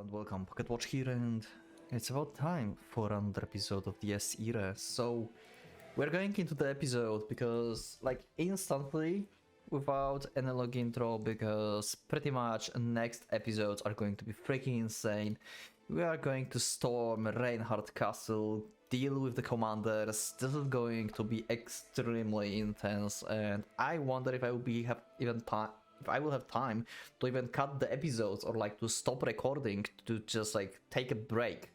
and welcome, PocketWatch here, and it's about time for another episode of the irae. So we're going into the episode because, like, instantly, without any log intro, because pretty much next episodes are going to be freaking insane. We are going to storm Reinhardt Castle, deal with the commanders. This is going to be extremely intense, and I wonder if I will have time to even cut the episodes or like to stop recording to just like take a break,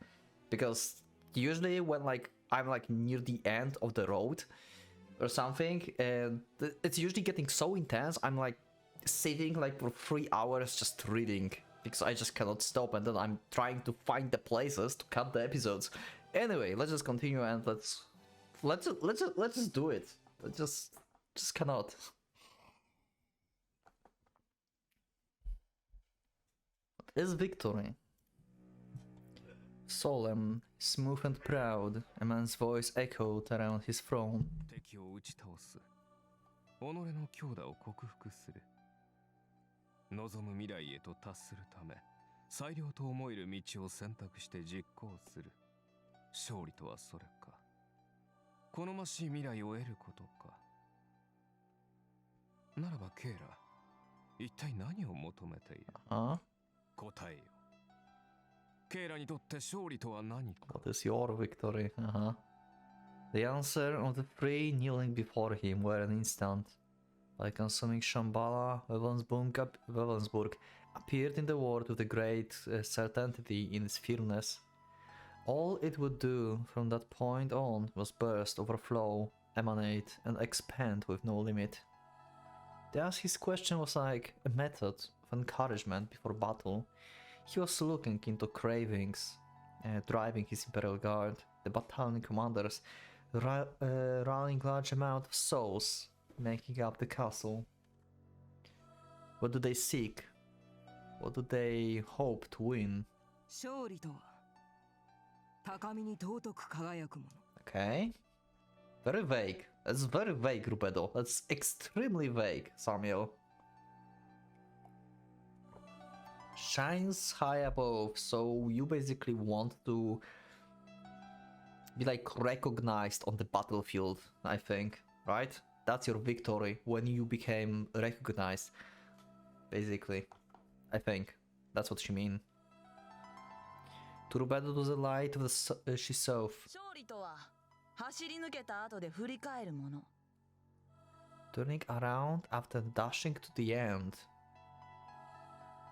because usually when like I'm like near the end of the road or something and it's usually getting so intense, I'm like sitting like for 3 hours just reading because I just cannot stop, and then I'm trying to find the places to cut the episodes. Anyway, let's just continue and let's just do it. I just cannot. Is victory. Solemn, smooth and proud, a man's voice echoed around his throne. 敵を打ち倒す。己の強打を克服する。望む未来へと達するため、最良と思える道を選択して実行する。勝利とはそれか。好ましい未来を得ることか。ならばケイラ、一体何を求めている？答えよ。ケイラにとって勝利とは何か？ What is your victory? The answer of the three kneeling before him were an instant. By consuming Shambhala, Wewelsburg appeared in the world with a great certainty in its firmness. All it would do from that point on was burst, overflow, emanate, and expand with no limit. Thus his question was like a method of encouragement before battle. He was looking into cravings, driving his Imperial Guard, the battalion commanders, rallying large amount of souls, making up the castle. What do they seek? What do they hope to win? Okay. Very vague. That's very vague, Rubedo. That's extremely vague, Samuel. Shines high above, so you basically want to be like recognized on the battlefield, I think, right? That's your victory, when you became recognized, basically. I think that's what she mean. To Rubedo was the light of the she saw. Turning around after dashing to the end.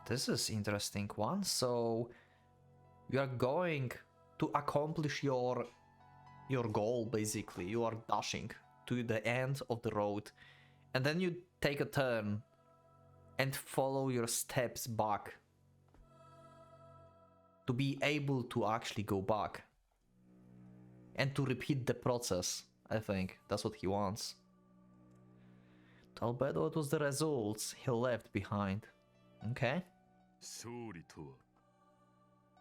This is interesting one. So you are going to accomplish your goal, basically. You are dashing to the end of the road, and then you take a turn and follow your steps back to be able to actually go back and to repeat the process. I think that's what he wants. To Albedo, it was the results he left behind. Okay. 勝利とは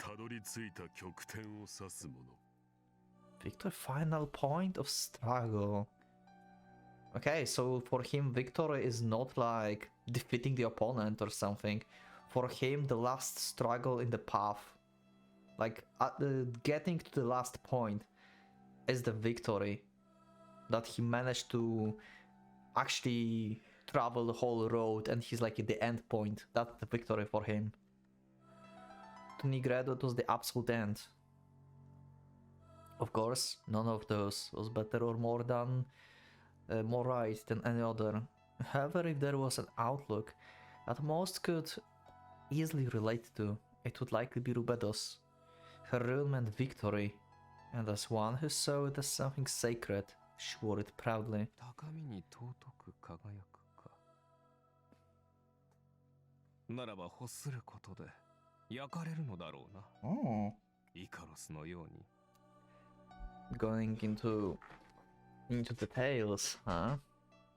たどり着いた極点を指すもの。 Victor, final point of struggle. Okay, so for him, victory is not like defeating the opponent or something. For him, the last struggle in the path, like getting to the last point, is the victory. That he managed to actually travel the whole road and he's like at the end point. That's the victory for him. To Nigredo, it was the absolute end. Of course, none of those was better or more right than any other. However, if there was an outlook that most could easily relate to, it would likely be Rubedo's. Her realm and victory, and as one who saw it as something sacred, she wore it proudly. 高みに尊く輝くか。ならば欲することで焼かれるのだろうな。Oh. イカロスのように。Going into details, huh?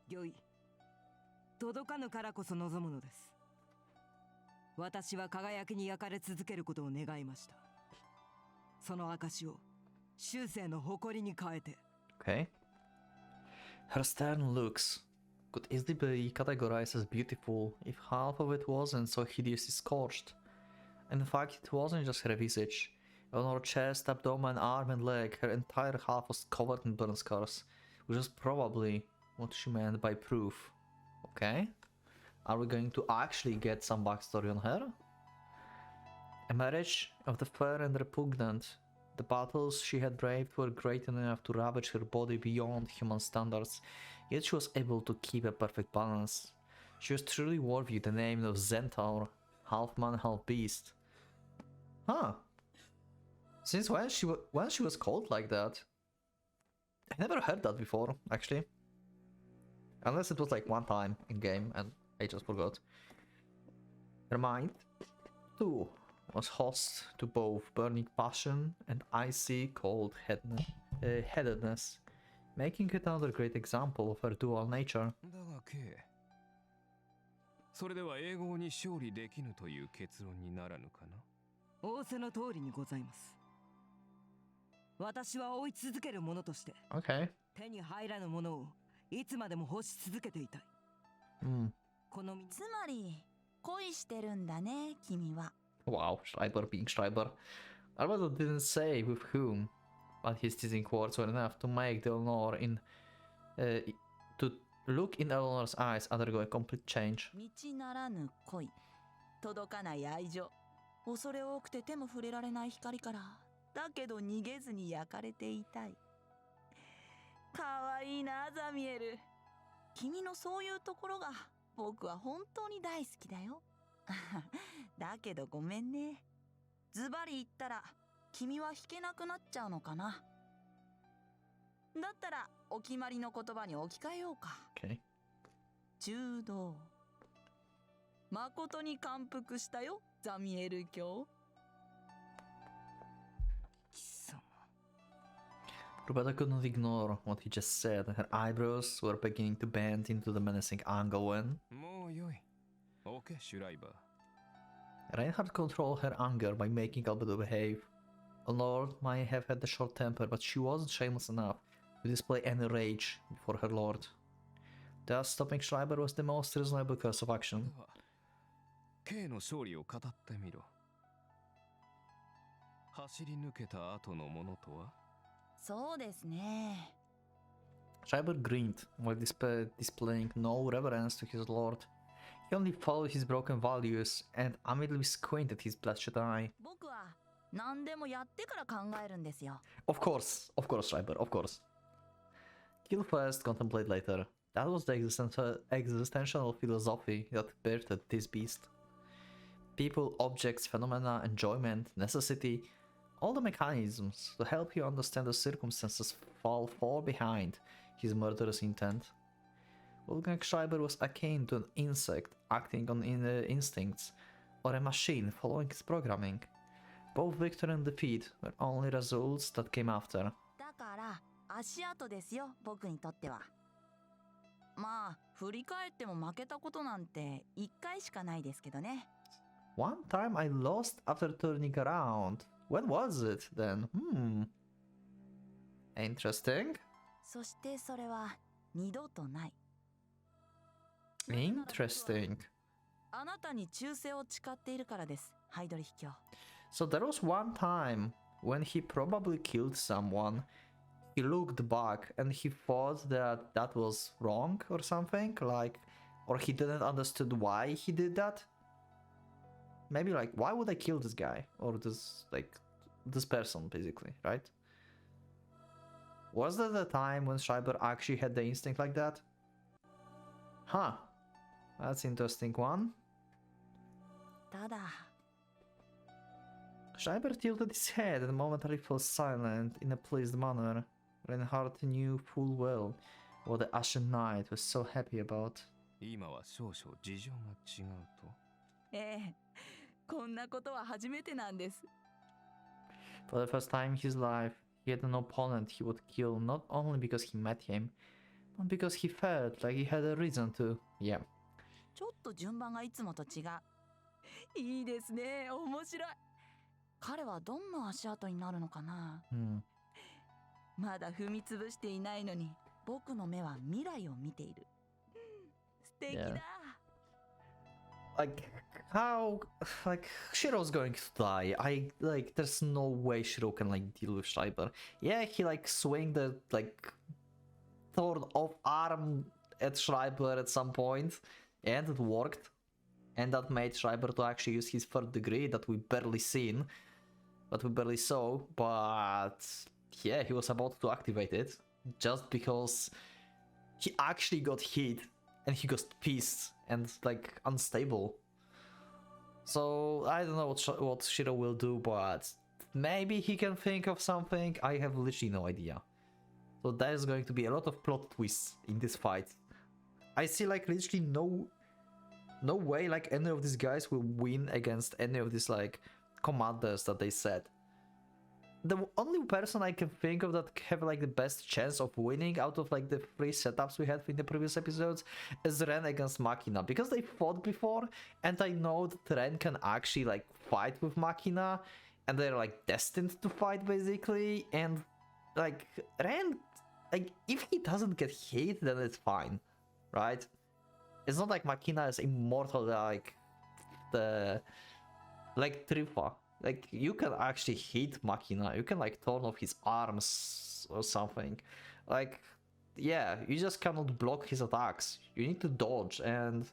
御意。届かぬからこそ望むのです。私は輝きに焼かれ続けることを願いました。その証を終生の誇りに変えて。Okay. Her stern looks could easily be categorized as beautiful if half of it wasn't so hideously scorched. And in fact, it wasn't just her visage. On her chest, abdomen, arm, and leg, her entire half was covered in burn scars, which is probably what she meant by proof. Okay? Are we going to actually get some backstory on her? A marriage of the fair and repugnant. The battles she had braved were great enough to ravage her body beyond human standards, yet she was able to keep a perfect balance. She was truly worthy the name of Centaur, half man, half beast. Huh. Since when she was called like that? I never heard that before, actually. Unless it was like one time in game and I just forgot. Her mind, too, was host to both burning passion and icy cold headedness, making it another great example of her dual nature. だが K、 それでは英語に勝利できぬという結論にならぬかな。仰せの通りにございます。私は追い続ける者として、Okay. 手に入らぬものをいつまでも欲し続けていたい。このつまり恋してるんだね、君は。Wow, Schreiber being Schreiber. Alvaro didn't say with whom, but his teasing words were enough to make the Eleanor to look in Eleanor's eyes undergo a complete change. 道ならぬ恋、届かない愛情、恐れ多くて手も触れられない光から、だけど逃げずに焼かれていたい。かわいいな、ザミエル。君のそういうところが僕は本当に大好きだよ。だけどごめんね。ズバリ言ったら君は弾けなくなっちゃうのかな。だったらお決まりの言葉に置き換えようか。Okay. 中道。誠に感服したよ、ザミエル卿。貴様。Roberta could not ignore what he just said. Her eyebrows were beginning to bend into the menacing angle when もうよい。OK、シュライバー。Reinhardt controlled her anger by making Albedo behave. Lord might have had a short temper, but she wasn't shameless enough to display any rage before her lord. Thus, stopping Schreiber was the most reasonable course of action. では K の勝利を語ってみろ。走り抜けた後のものとは。そうですね。Schreiber grinned while displaying no reverence to his lord. He only followed his broken values and immediately squinted his bloodshot eye. 僕は何でもやってから考えるんですよ。Of course, Schreiber, of course. Kill first, contemplate later. That was the existential philosophy that birthed this beast. People, objects, phenomena, enjoyment, necessity, all the mechanisms to help you understand the circumstances fall far behind his murderous intent. Wolfgang Schreiber was akin to an insect acting on instincts, or a machine following its programming. Both victory and defeat were only results that came after. だから足跡ですよ、僕にとっては。まあ振り返っても負けたことなんて1回しかないですけどね。One time I lost after turning around. When was it then? Interesting. そしてそれは二度とない。 Interesting. あなたに忠誠を誓っているからです、ハイドリヒ卿。 So there was one time when he probably killed someone. He looked back and he thought that that was wrong or something, like, or he didn't understood why he did that. Maybe like, why would I kill this guy or this person, basically, right? Was there the time when Schreiber actually had the instinct like that? Huh. That's an interesting one. ただ Schreiber tilted his head and momentarily fell silent in a pleased manner. Reinhardt knew full well what the Ashen Knight was so happy about. 今は少々事情が違うと。ええ、こんなことは初めてなんです。 For the first time in his life, he had an opponent he would kill not only because he met him, but because he felt like he had a reason to. Yeah. ちょっと順番がいつもと違う。いいですね、面白い。彼はどんな足跡になるのかな。まだ踏みつぶしていないのに、僕の目は未来を見ている。素敵だ。like how like Shiro's going to die. I like there's no way Shiro can like deal with Schreiber. Yeah, he like swing the like third off arm at Schreiber at some point, and it worked. And that made Schreiber to actually use his third degree that we barely seen, that we barely saw. But yeah, he was about to activate it just because he actually got hit and he got pissed and like unstable. So I don't know what Shiro will do, but maybe he can think of something. I have literally no idea. So there's going to be a lot of plot twists in this fight. I see like literally no way like any of these guys will win against any of these like commanders that they said. The only person I can think of that have like the best chance of winning out of like the 3 setups we had in the previous episodes is Ren against Machina, because they fought before and I know that Ren can actually like fight with Machina and they're like destined to fight basically, and like Ren, like if he doesn't get hit then it's fine, right? It's not like Machina is immortal like Trifa. Like you can actually hit Machina, you can like turn off his arms or something. Like yeah, you just cannot block his attacks. You need to dodge, and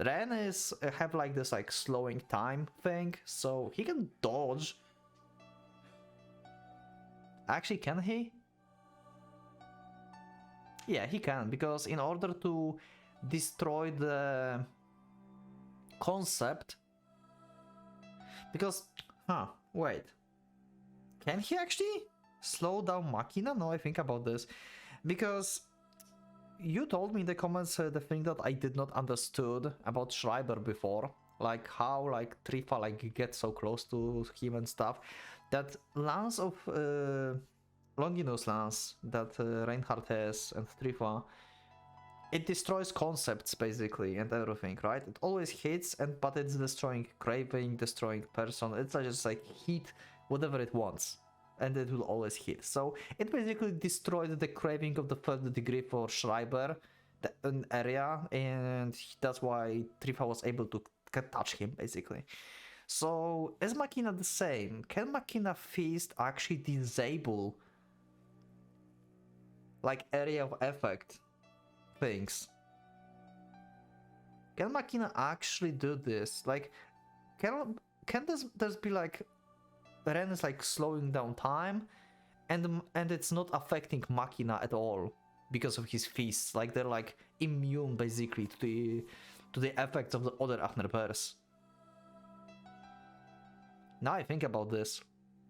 Ren is have like this like slowing time thing, so he can dodge. Actually, can he? Yeah, he can, because in order to destroy the concept, because wait, can he actually slow down Machina? No, I think about this, because you told me in the comments the thing that I did not understood about Schreiber before, like how like Trifa like gets so close to him and stuff. That lance of Longinus lance that Reinhardt has and Trifa, it destroys concepts basically and everything, right? It always hits, but it's destroying craving, destroying person. It's just like hit whatever it wants, and it will always hit. So it basically destroyed the craving of the third degree for Schreiber, an area, and that's why Trifa was able to touch him basically. So is Machina the same? Can Machina Feast actually disable like area of effect things? Can Machina actually do this? Like, can this be like Ren is like slowing down time, and it's not affecting Machina at all because of his feasts? Like they're like immune basically to the effects of the other Afner bears. Now I think about this,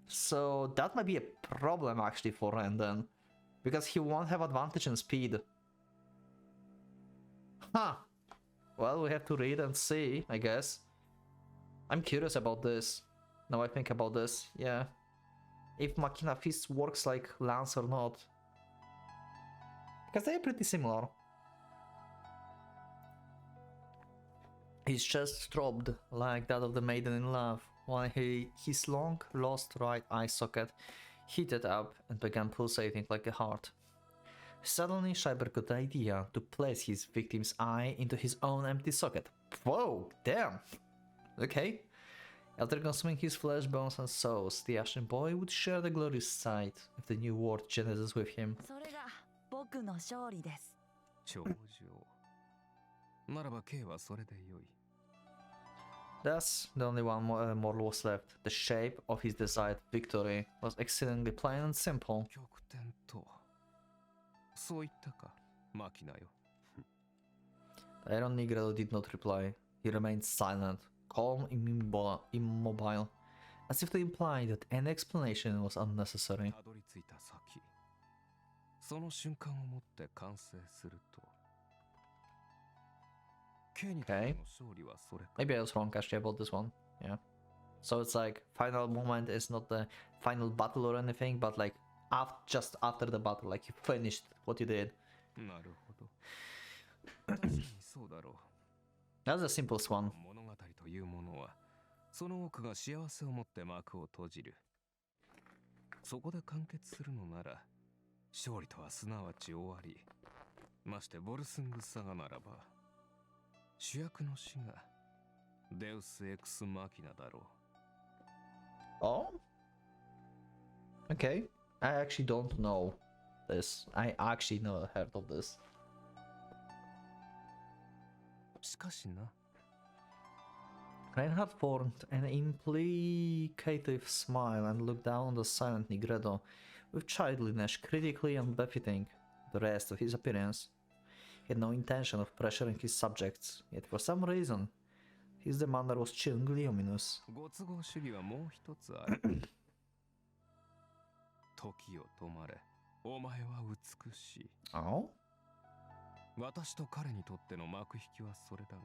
so that might be a problem actually for Ren then, because he won't have advantage in speed. Well, we have to read and see, I guess. I'm curious about this. Now I think about this, yeah. If Machina Fist works like Lance or not. Because they are pretty similar. His chest throbbed like that of the maiden in love, while his long lost right eye socket heated up and began pulsating like a heart. Suddenly, Schreiber got the idea to place his victim's eye into his own empty socket. Whoa, damn! Okay. After consuming his flesh, bones and souls, the Ashen Boy would share the glorious sight of the new world Genesis with him. それが僕の勝利です。頂上ならば K はそれでよい。 Thus, the only one mortal was left. The shape of his desired victory was exceedingly plain and simple. 極点とそう言ったか、マキナよ。 Iron Negro did not reply. He remained silent, calm, immobile, as if to imply that any explanation was unnecessary. たどり着いた先、その瞬間をもって完成すると。K にとっての勝利はそれか。 Maybe I was wrong actually about this one. Yeah. So it's like final moment is not the final battle or anything, but like just after the battle, like you finished what you did. なるほど。確かにそうだろう。 That's the simplest one. 物語というものは、その多くが幸せをもって幕を閉じる。そこで完結するのなら、勝利とはすなわち終わり。ましてボルスングサガならば、主役の死がデウス・エクス・マキナだろ Oh? Okay. I actually don't know this. I actually never heard of this. う。しかしな、 Reinhardt formed an implicative smile and looked down on the silent Nigredo with childishness critically and befitting the rest of his appearance. He had no intention of pressuring his subjects, yet for some reason, his demeanor was chillingly ominous. ご都合主義はもう一つある。時を止まれ、お前は美しい。 Oh? 私と彼にとっての幕引きはそれだが、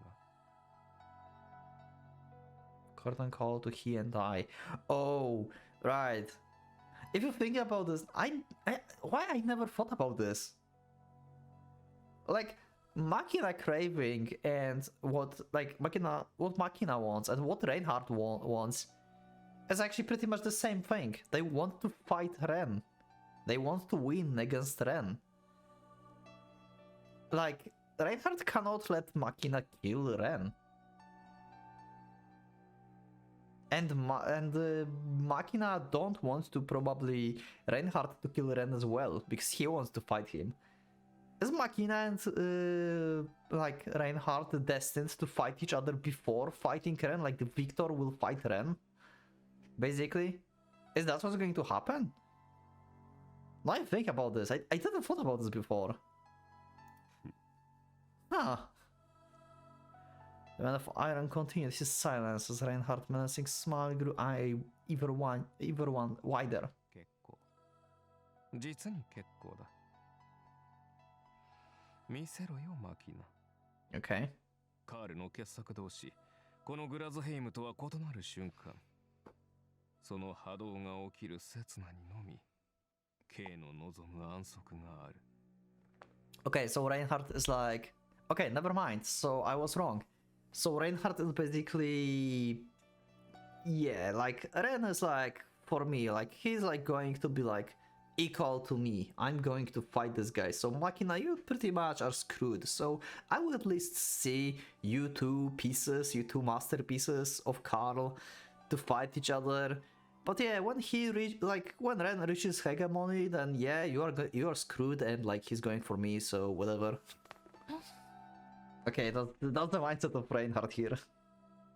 Curtain call to he and I. Oh, right. If you think about this, why I never thought about this? Like, Machina craving and what Machina wants and what Reinhardt wants is actually pretty much the same thing. They want to fight Ren. They want to win against Ren. Like, Reinhardt cannot let Machina kill Ren. And Machina don't want to probably Reinhardt to kill Ren as well, because he wants to fight him. Is Machina and like Reinhardt destined to fight each other before fighting Ren? Like the victor will fight Ren? Basically? Is that what's going to happen? Now I think about this, I didn't thought about this before. Huh. The man of iron continued his silence as Reinhardt menacing smile grew ever one wider. 結構。実に結構だ。見せろよ、マキナ。 Okay. カールの傑作同士、このグラズヘイムとは異なる瞬間。その波動が起きる刹那にのみ、Kの望む安息がある。 Okay, so Reinhardt is like, okay, never mind. So I was wrong. So Reinhardt is basically, yeah, like Ren is like for me, like he's like going to be like equal to me. I'm going to fight this guy. So Machina, you pretty much are screwed. So I would at least see you two masterpieces of Karl to fight each other. But yeah, when when Ren reaches hegemony, then yeah, you are screwed, and like he's going for me. So whatever. Okay, that's the mindset of Reinhardt here.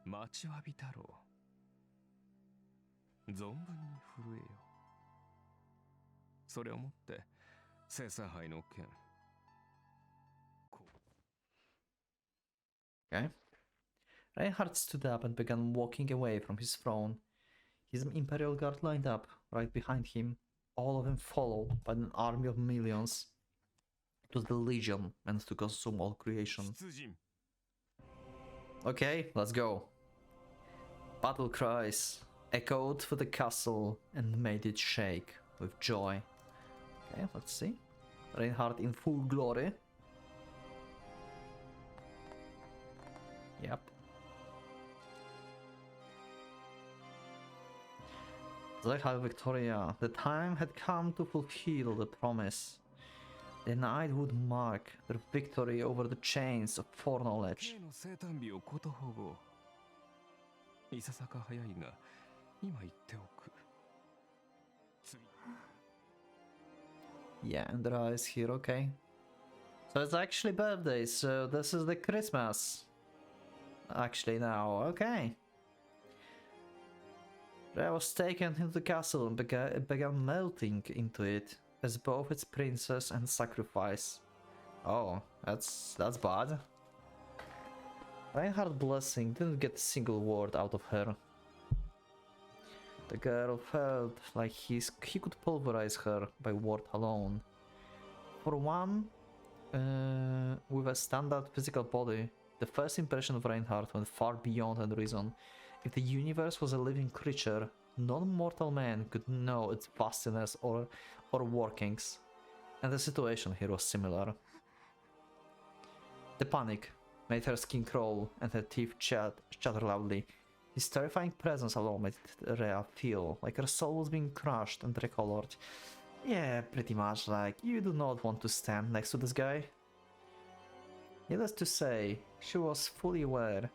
待ちわびたろう。存分に震えよ。それをもって聖餐杯の剣。Okay. Reinhardt stood up and began walking away from his throne. His Imperial Guard lined up right behind him, all of them followed by an army of millions. It was the Legion meant to consume all creation. 出陣。 Okay, let's go. Battle cries echoed through the castle and made it shake with joy. Okay, let's see. Reinhardt in full glory. Yep. Zechal Victoria, the time had come to fulfill the promise. The night would mark their victory over the chains of foreknowledge. K の生誕日をことほぼ。いささか早いが、今言っておく。次。 Yeah, and there is here, okay. So it's actually birthday, so this is the Christmas. Actually now, okay. Rhea was taken into the castle and began melting into it as both its princess and sacrifice. Oh, that's bad. Reinhardt's blessing didn't get a single word out of her. The girl felt like he could pulverize her by word alone. For one, with a standard physical body, the first impression of Reinhardt went far beyond her reason. If the universe was a living creature, non-mortal man could know its vastness or workings, and the situation here was similar. The panic made her skin crawl and her teeth chatter loudly. His terrifying presence alone made Rhea feel like her soul was being crushed and recolored. Yeah, pretty much like, you do not want to stand next to this guy. Needless to say, she was fully aware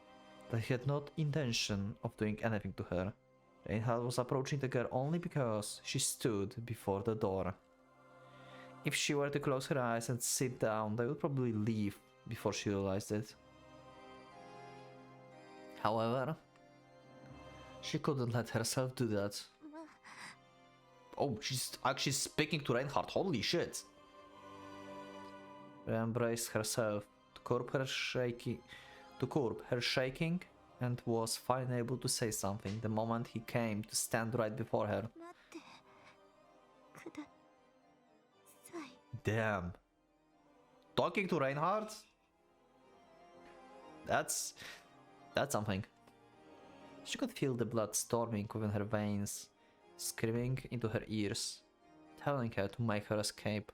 that he had no intention of doing anything to her. Reinhardt was approaching the girl only because she stood before the door. If she were to close her eyes and sit down, they would probably leave before she realized it. However, she couldn't let herself do that. Oh, she's actually speaking to Reinhardt, holy shit! Rhea embraced herself to curb her shaking and was finally able to say something the moment he came to stand right before her. Damn. Talking to Reinhardt? That's something. She could feel the blood storming within her veins, screaming into her ears, telling her to make her escape.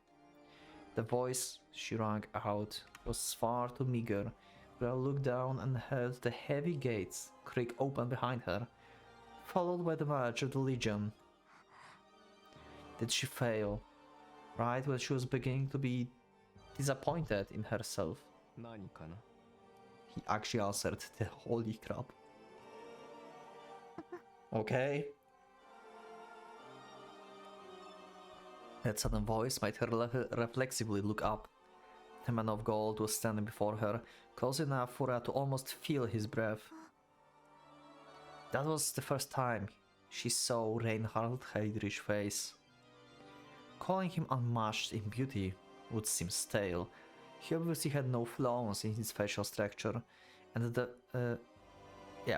The voice she rang out was far too meager. Rhea looked down and heard the heavy gates creak open behind her, followed by the march of the Legion. Did she fail? Right when she was beginning to be disappointed in herself. 何かな He actually answered the holy crap. Okay. That sudden voice made her reflexively look up. The man of gold was standing before her, close enough for her to almost feel his breath. That was the first time she saw Reinhard Heydrich's face. Calling him unmatched in beauty would seem stale. He obviously had no flaws in his facial structure, and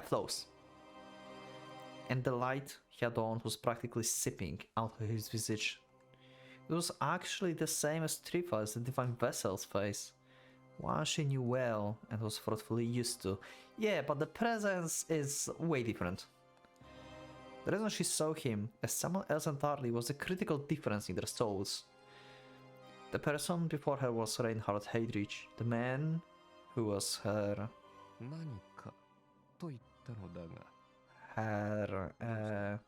flaws. And the light he had on was practically seeping out of his visage. It was actually the same as Trifa's, the Divine Vessel's face. One she knew well and was thoughtfully used to. Yeah, but the presence is way different. The reason she saw him as someone else entirely was a critical difference in their souls. The person before her was Reinhard Heydrich, the man who was her... 何かと言ったのだが her...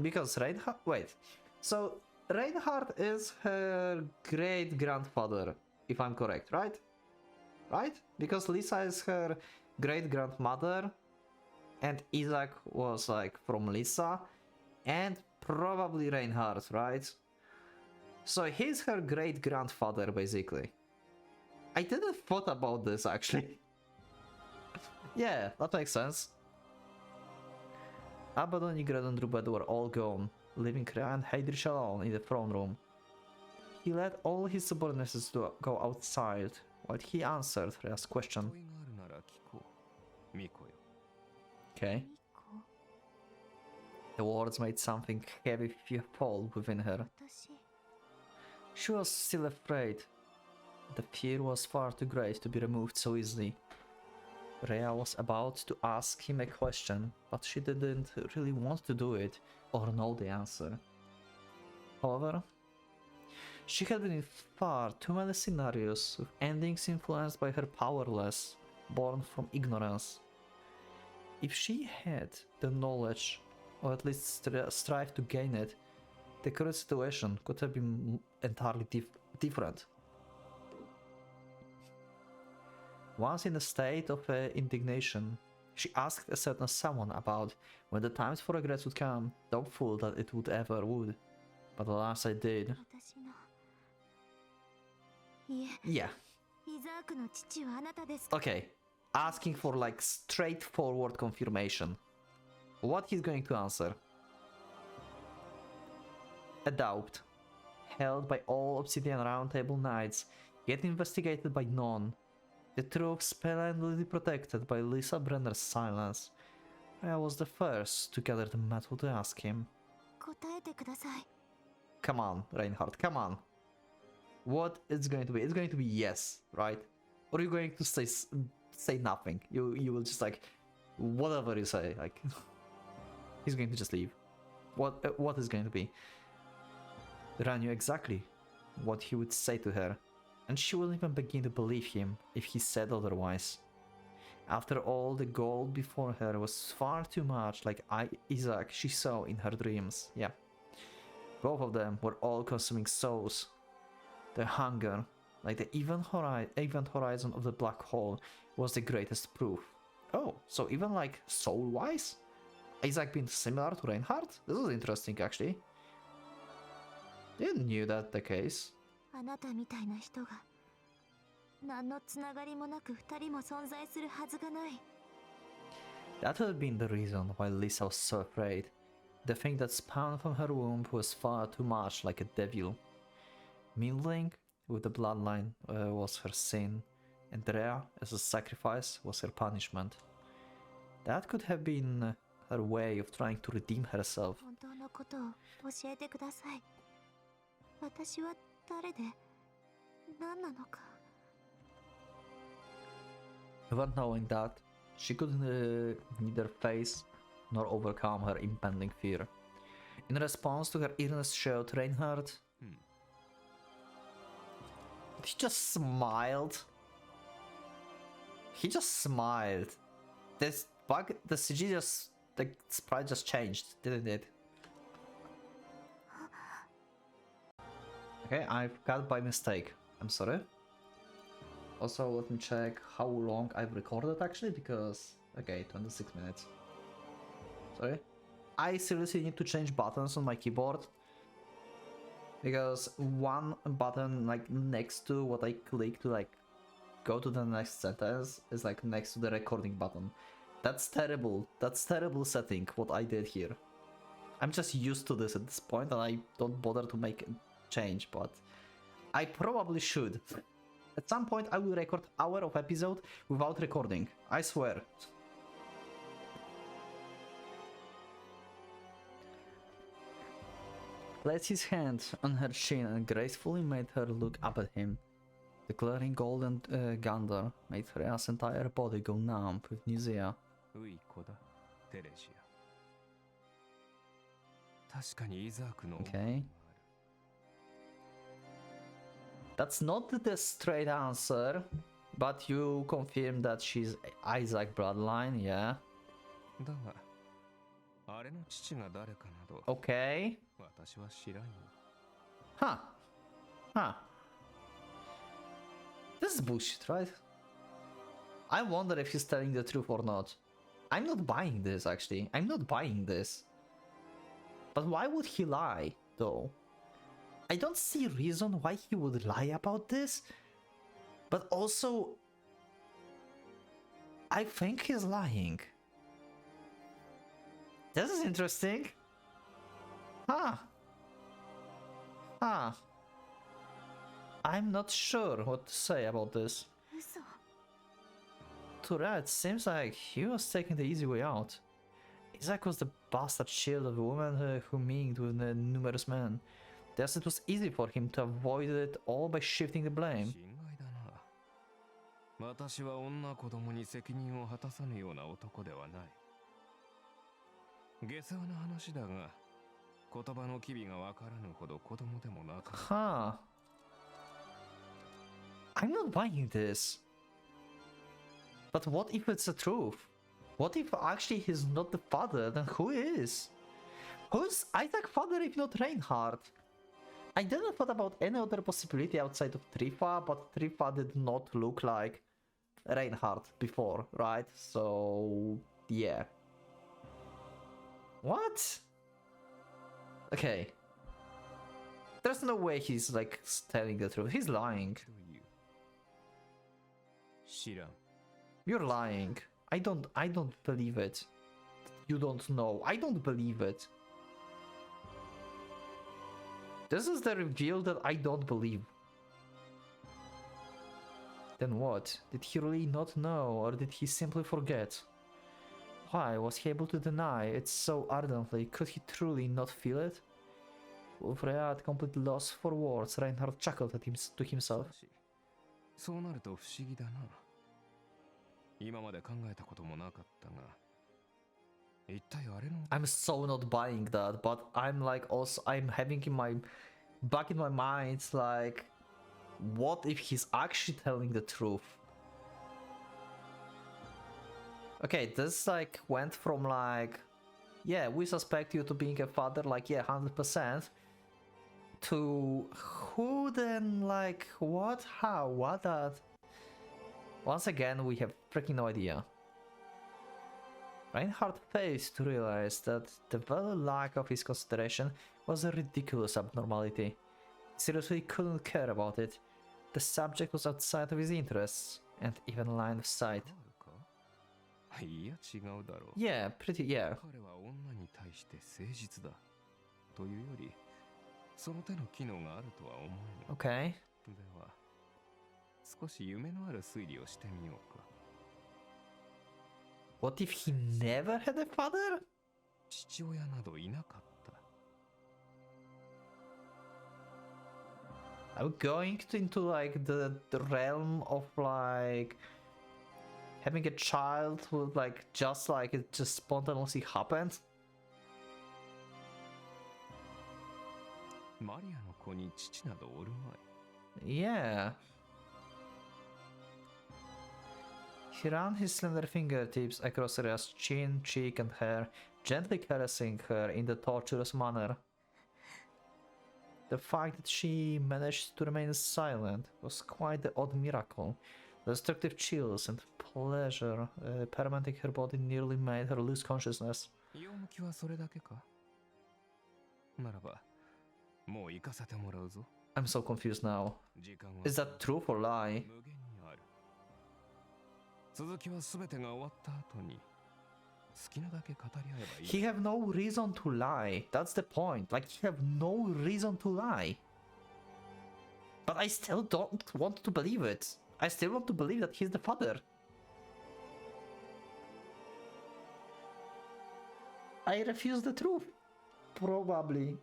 because Reinhard... Wait. So, Reinhard is her great-grandfather, if I'm correct, right? Right? Because Lisa is her great-grandmother, and Isaac was, from Lisa, and probably Reinhard, right? So he's her great-grandfather, basically. I didn't thought about this, actually. Yeah, that makes sense. Abaddon, Ygritte, and Rubed were all gone, leaving Rhea and Heydrich alone in the throne room. He led all his subordinates to go outside, while he answered Rhea's question. 問いがあるなら聞こうミコよ Okay. The words made something heavy fall within her. She was still afraid. The fear was far too great to be removed so easily. Rhea was about to ask him a question, but she didn't really want to do it or know the answer. However, she had been in far too many scenarios with endings influenced by her powerless, born from ignorance. If she had the knowledge, or at least strive to gain it, the current situation could have been entirely different. Once in a state of indignation, she asked a certain someone about when the times for regrets would come, doubtful that it would ever would. But alas, I did. Yeah. Okay, asking for straightforward confirmation. What he's going to answer? A doubt, held by all Obsidian Roundtable Knights, yet investigated by none. The truth splendidly protected by Lisa Brenner's silence. I was the first to gather the metal to ask him. Come on, Reinhard, come on. What it's going to be? It's going to be yes, right? Or are you going to say nothing? You will just whatever you say, he's going to just leave. What is going to be? Rhea knew exactly what he would say to her, and she wouldn't even begin to believe him if he said otherwise. After all, the gold before her was far too much like Isaac she saw in her dreams. Yeah. Both of them were all-consuming souls. Their hunger, Like the event horizon of the black hole was the greatest proof. Oh, so even like soul-wise, Isaac being similar to Reinhardt? This is interesting actually. Didn't knew that the case. あなたみたいな人が何のつながりもなく二人も存在するはずがない。 That would have been the reason why Lisa was so afraid. The thing that spawned from her womb was far too much like a devil. Mingling with the bloodline was her sin, and Rhea, as a sacrifice, was her punishment. That could have been her way of trying to redeem herself. 本当のことを教えてください。私は誰で何なのか。 Without knowing that, she could neither face nor overcome her impending fear. In response to her earnest shout, Reinhardt, he just smiled. He just smiled. This bug, the CG just, the sprite just changed, didn't it? Okay, I've got by mistake. I'm sorry. Also, let me check how long I've recorded actually, because... Okay, 26 minutes. Sorry. I seriously need to change buttons on my keyboard. Because one button like next to what I click to like go to the next sentence is like next to the recording button. That's terrible. That's terrible setting what I did here. I'm just used to this at this point and I don't bother to make a change, but I probably should. At some point I will record hour of episode without recording. I swear. Placed his hand on her chin and gracefully made her look up at him. The glaring golden gander made Rhea's entire body go numb with nausea. うい子だ、テレシア。確かにイザークの。Okay. That's not the straight answer, but you confirm that she's Isaac bloodline, yeah? だが、あれの父が誰かなど。Okay. 私は知らんよ。Huh. Huh. This is bullshit, right? I wonder if he's telling the truth or not. I'm not buying this, actually. I'm not buying this. But why would he lie, though? I don't see reason why he would lie about this. But also... I think he's lying. This is interesting. Huh. Huh. I'm not sure what to say about this. 嘘。 To Rhea, it seems like he was taking the easy way out. Isaac was the bastard child of a woman who minged with numerous men. Thus it was easy for him to avoid it all by shifting the blame. 心外だな。私は女子供に責任を果たさぬような男ではない。下世話な話だが、言葉の機微がわからぬほど子供でもなかった。Huh. I'm not buying this. But what if it's the truth? What if actually he's not the father? Then who is? Who's Isaac's father if not Reinhardt? I didn't thought about any other possibility outside of Trifa, but Trifa did not look like Reinhardt before, right? So, yeah. What? Okay. There's no way he's like telling the truth. He's lying. という。知らん。 You're lying. I don't believe it. You don't know. I don't believe it. This is the reveal that I don't believe. Then what? Did he really not know, or did he simply forget? Why was he able to deny it so ardently? Could he truly not feel it? With Rhea at complete loss for words, Reinhardt chuckled at to himself. そうなると不思議だな。今まで考えたこともなかったが、一体あれの。 I'm so not buying that, but I'm like also I'm having in my back in my mind it's like, what if he's actually telling the truth? Okay, this like went from like, yeah, we suspect you to being a father, like yeah, 100%, To who then, like, what, how, what, that? Once again, we have freaking no idea. Reinhardt failed to realize that the very lack of his consideration was a ridiculous abnormality. He seriously couldn't care about it. The subject was outside of his interests, and even line of sight. カールかいや違うだろう Yeah, yeah. 彼は女に対して誠実だというよりその手の機能があるとは思う Okay. では少し夢のある推理をしてみようか What if he never had a father? 父親などいなかった Are we going into like the realm of like having a child with like just like it just spontaneously happened? マリアの子に父などおるまい Yeah. He ran his slender fingertips across Rhea's chin, cheek, and hair, gently caressing her in the torturous manner. The fact that she managed to remain silent was quite the odd miracle. The destructive chills and pleasure permeating her body nearly made her lose consciousness. 用向きはそれだけかならばもう行かせてもらうぞ I'm so confused now. 時間は Is that truth or lie? 無限にある続きは全てが終わった後に好きなだけ語り合えばいい He have no reason to lie. That's the point. Like, he have no reason to lie. But I still don't want to believe it. I still want to believe that he's the father. I refuse the truth. Probably.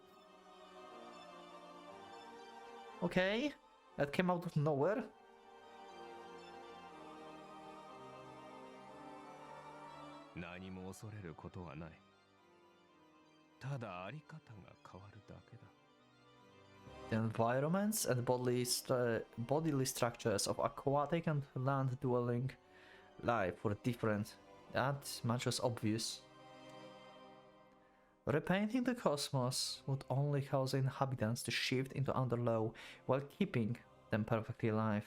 Okay. That came out of nowhere.何も恐れることはないただあり方が変わるだけだ The environments and bodily structures of aquatic and land-dwelling life were different. That much was obvious. Repainting the cosmos would only cause the inhabitants to shift into underlow while keeping them perfectly alive.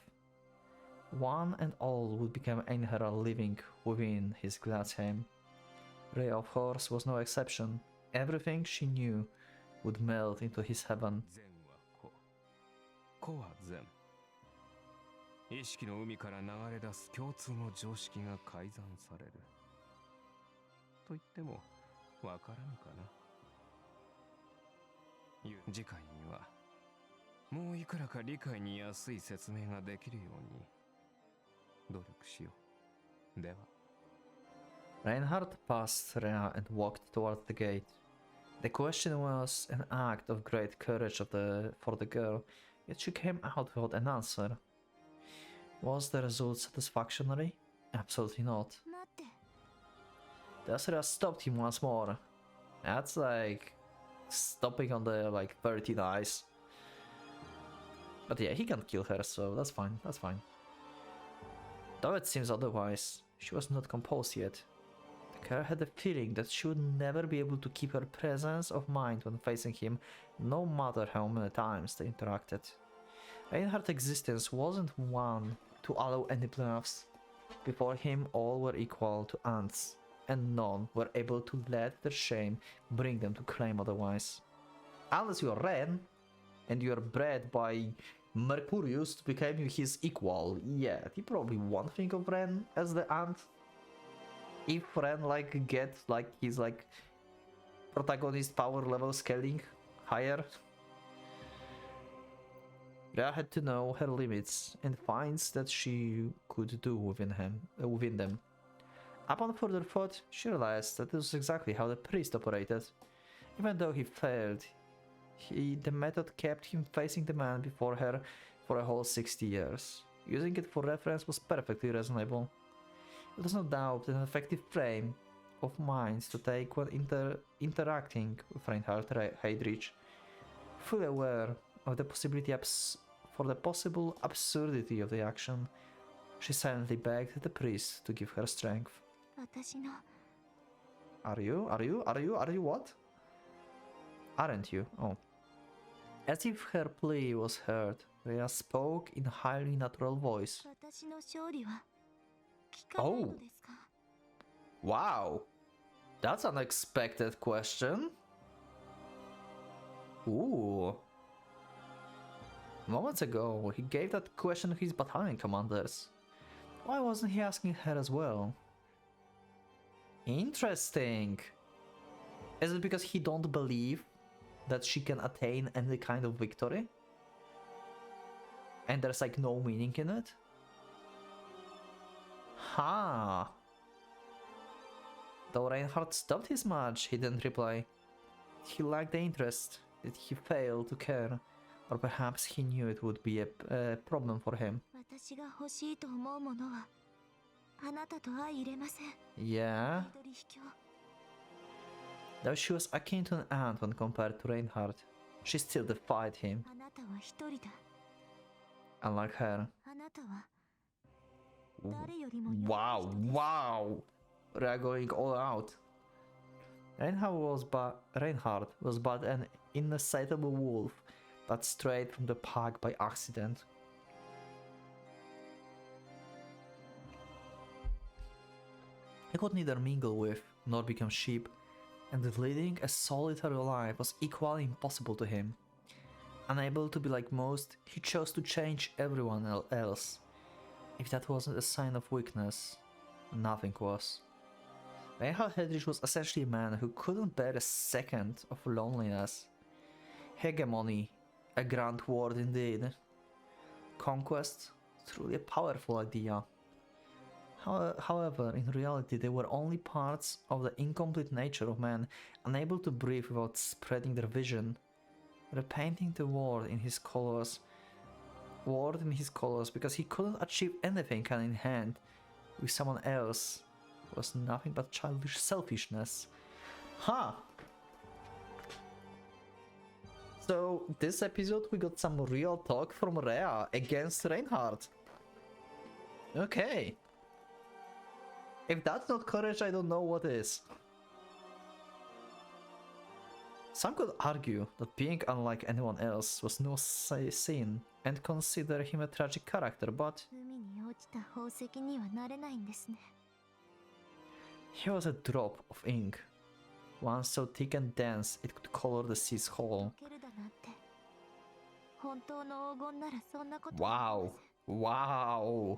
One and all would become Einherjar living within his Gladsheim. Rhea, of course, was no exception. Everything she knew would melt into his heaven. 善は子子は善意識の海から流れ出す共通の常識が改ざんされると言ってもわからぬかな次回にはもういくらか理解に安い説明ができるように努力しようでは Reinhardt passed Rhea and walked towards the gate. The question was an act of great courage for the girl, yet she came out without an answer. Was the result satisfactory? Absolutely not. 待って。 Thus Rhea stopped him once more. That's like stopping on the like very thin ice. But yeah, he can't kill her, so that's fine, that's fine. Though it seems otherwise, she was not composed yet. The girl had a feeling that she would never be able to keep her presence of mind when facing him, no matter how many times they interacted. Reinhardt's existence wasn't one to allow any bluffs. Before him, all were equal to ants, and none were able to let their shame bring them to claim otherwise. Unless you are Ren, and you are bred by Mercurius to become his equal. Yeah, he probably won't think of Ren as the ant. If Ren like gets like his like protagonist power level scaling higher. Rhea had to know her limits and finds that she could do within them. Upon further thought, she realized that this was exactly how the priest operated. Even though he failed, the method kept him facing the man before her for a whole 60 years. Using it for reference was perfectly reasonable. It was no doubt an effective frame of mind to take when interacting with Reinhardt Heydrich. Fully aware of the possible absurdity of the action, she silently begged the priest to give her strength. 私の Are you what? Aren't you? Oh. As if her plea was heard, Rhea spoke in a highly natural voice. 私の勝利は聞かないのですか？ Wow, that's an unexpected question. Ooh. Moments ago, he gave that question to his battalion commanders. Why wasn't he asking her as well? Interesting. Is it because he don't believe that she can attain any kind of victory? And there's like no meaning in it? Ha! Though Reinhardt stopped his march, he didn't reply. He lacked the interest. Did he fail to care? Or perhaps he knew it would be a problem for him. 私が欲しいと思うものはあなたと相入れません。 Yeah? 取引を Though she was akin to an ant when compared to Reinhardt, she still defied him. あなたは一人だ。 Unlike her. あなたは誰よりも良い Wow, 人です。 wow! They're going all out. Reinhardt was but an insatiable wolf that strayed from the pack by accident. He could neither mingle with nor become sheep, and leading a solitary life was equally impossible to him. Unable to be like most, he chose to change everyone else. If that wasn't a sign of weakness, nothing was. Reinhard Heydrich was essentially a man who couldn't bear a second of loneliness. Hegemony, a grand word indeed. Conquest, truly a powerful idea. However, in reality, they were only parts of the incomplete nature of man, unable to breathe without spreading their vision. Repainting the world in his colors because he couldn't achieve anything hand in hand with someone else was nothing but childish selfishness. Huh. So this episode we got some real talk from Rhea against Reinhardt. Okay. If that's not courage, I don't know what is. Some could argue that being unlike anyone else was no sin and consider him a tragic character, but 海に落ちた宝石にはなれないんですね。 he was a drop of ink, one so thick and dense it could color the sea's whole. 溶けるだなんて本当の黄金ならそんなこと Wow, wow.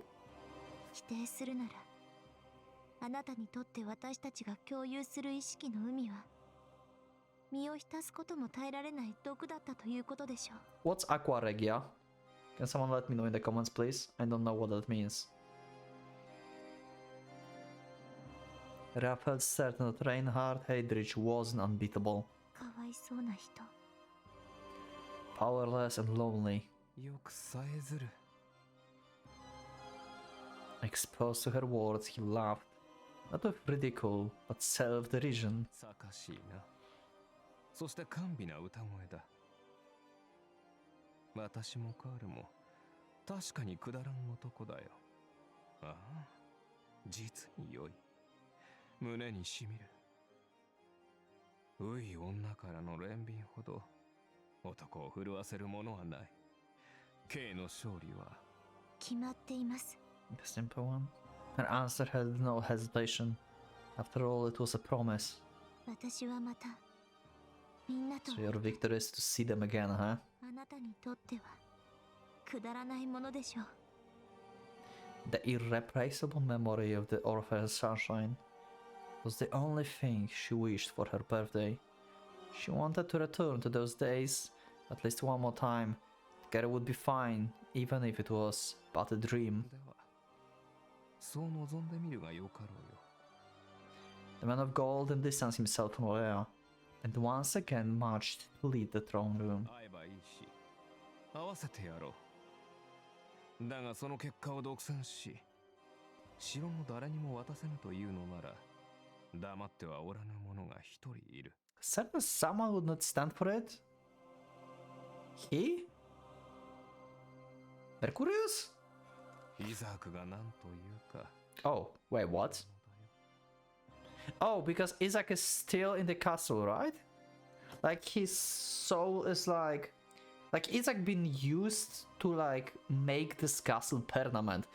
否定するならあなたにとって私たちが共有する意識の海は身を浸すことも耐えられない毒だったということでしょう。 What's Aqua Regia? Can someone let me know in the comments, please? I don't know what that means. Rhea felt certain that Reinhard Heydrich wasn't unbeatable, かわいそうな人。 powerless and lonely. よくさえずる。 Exposed to her words, he laughed, not with ridicule, but self-derision. さかしいな。そして甘美な歌声だ。私もカールも確かにくだらん男だよ。ああ、実に良い。胸にしみる。うい女からの憐憫ほど男を震わせるものはない。K の勝利は決まっています。 The simple one. Her answer had no hesitation. After all, it was a promise. 私はまたみんなと So your victory is to see them again, huh? あなたにとってはくだらないものでしょう。 The irreplaceable memory of the Orpheus Sunshine was the only thing she wished for her birthday. She wanted to return to those days at least one more time. Together would be fine, even if it was but a dream. ではそう望んでみるがよかろうよ。 The man of gold then distanced himself from Rhea, and once again marched to lead the throne room. 会えばいいし合わせてやろう。だがその結果を独占し城も誰にも渡せぬというのなら黙ってはおらぬ者が一人いる。 Certain someone would not stand for it? He? Mercurius? イザークが何というか。 Oh, wait, what? Oh, because Isaac is still in the castle, right? Like his soul is like Like, Isaac been used to, like, make this castle permanent.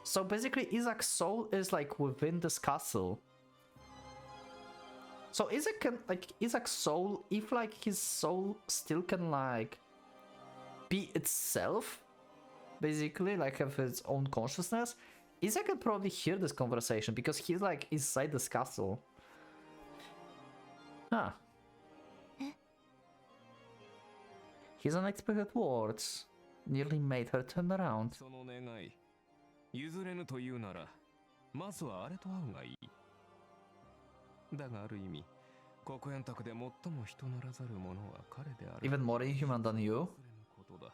So basically, Isaac's soul is, like, within this castle. So Isaac can, like, Isaac's soul, if, like, his soul still can, like, be itself, basically, like, have its own consciousness, Isaac can probably hear this conversation because he's, like, inside this castle. Huh. His unexpected words nearly made her turn around. その願い譲れぬというならまずはあれと会うがいい。だがある意味黒煙卓で最も人ならざる者は彼である。 Even more inhuman than you? ことだ。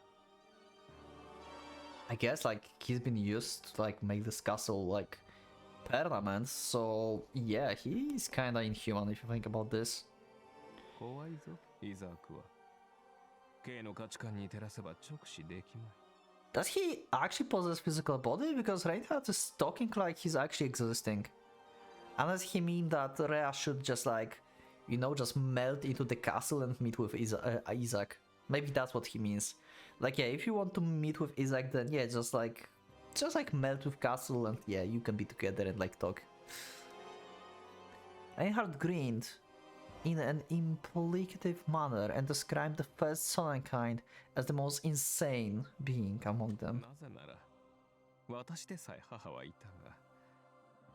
I guess, like, he's been used to, like, make this castle, like, permanent, so yeah, he's kinda inhuman if you think about this. 怖いぞイザークは。K の価値観に照らせば直視できまい。 Does he actually possess physical body? Because Reinhardt is talking like he's actually existing. Unless he mean that Rhea should just, like, you know, just melt into the castle and meet with Isaac. Maybe that's what he means. Like, yeah, if you want to meet with Isaac, then yeah, just like melt with castle and yeah, you can be together and like talk. Reinhardt grinned in an implicative manner and described the first Sonnenkind as the most insane being among them. なぜなら私でさえ母はいたが、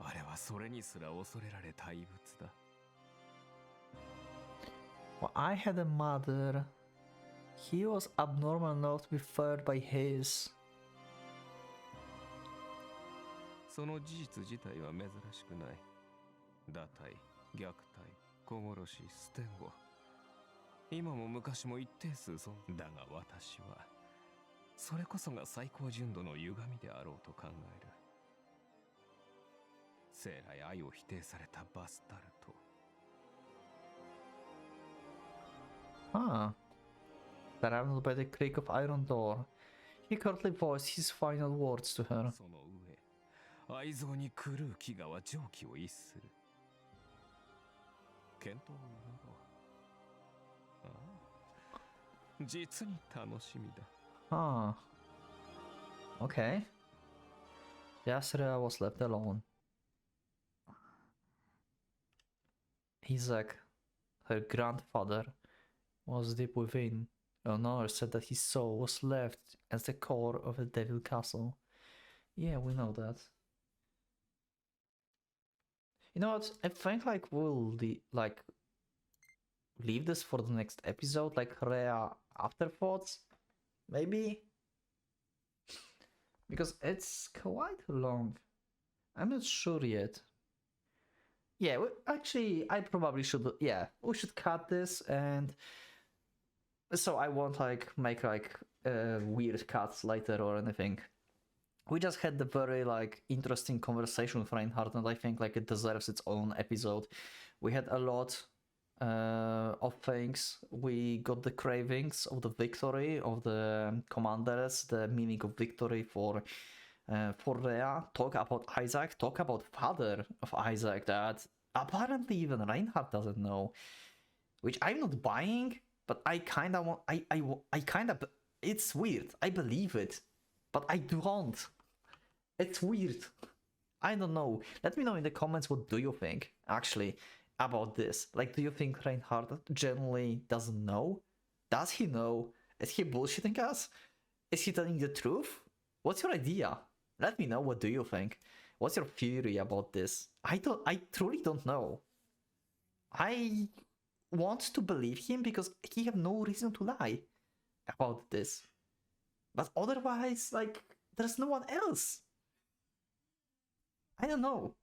あれはそれにすら恐れられた異物だ。 Well, I had a mother. He was abnormal enough to be feared by his. その事実自体は珍しくない。堕胎、虐待、子殺し、捨て子。今も昔も一定数だが私はそれこそが最高純度の歪みであろうと考える。生来愛を否定されたバスタルト。 Ah. Surrounded by the creak of iron door, he curtly voiced his final words to her. その上、愛憎に狂う飢餓は常軌を逸する。検討を祈ろう。ああ、実に楽しみだ。 Ah. Okay. Yasrea was left alone. Isaac, her grandfather, was deep within. Honor said that his soul was left as the core of the Devil Castle. Yeah, we know that. You know what? I think like we'll leave this for the next episode, like Rhea afterthoughts, maybe, because it's quite long. I'm not sure yet. Yeah, actually, I probably should. Yeah, we should cut this and. So I won't like make like weird cuts later or anything. We just had the very like interesting conversation with Reinhardt, and I think like it deserves its own episode. We had a lot of things. We got the cravings of the victory of the commanders, the meaning of victory for Rhea. Talk about Isaac. Talk about father of Isaac that apparently even Reinhardt doesn't know, which I'm not buying. But I kind of want, I kind of, it's weird. I believe it, but I don't. It's weird. I don't know. Let me know in the comments what do you think, actually, about this. Like, do you think Reinhardt generally doesn't know? Does he know? Is he bullshitting us? Is he telling the truth? What's your idea? Let me know what do you think. What's your theory about this? I truly don't know. I want to believe him because he have no reason to lie about this, but otherwise like there's no one else. I don't know.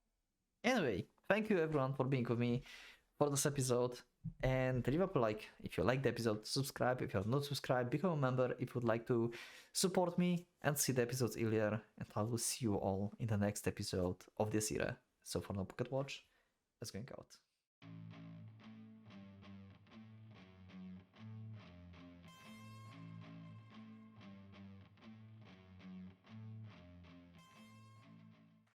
Anyway, thank you everyone for being with me for this episode, and leave a like if you like the episode, subscribe if you're not subscribed, become a member if you would like to support me and see the episodes earlier, and I will see you all in the next episode of this era. So for now, Pocket Watch, let's going out.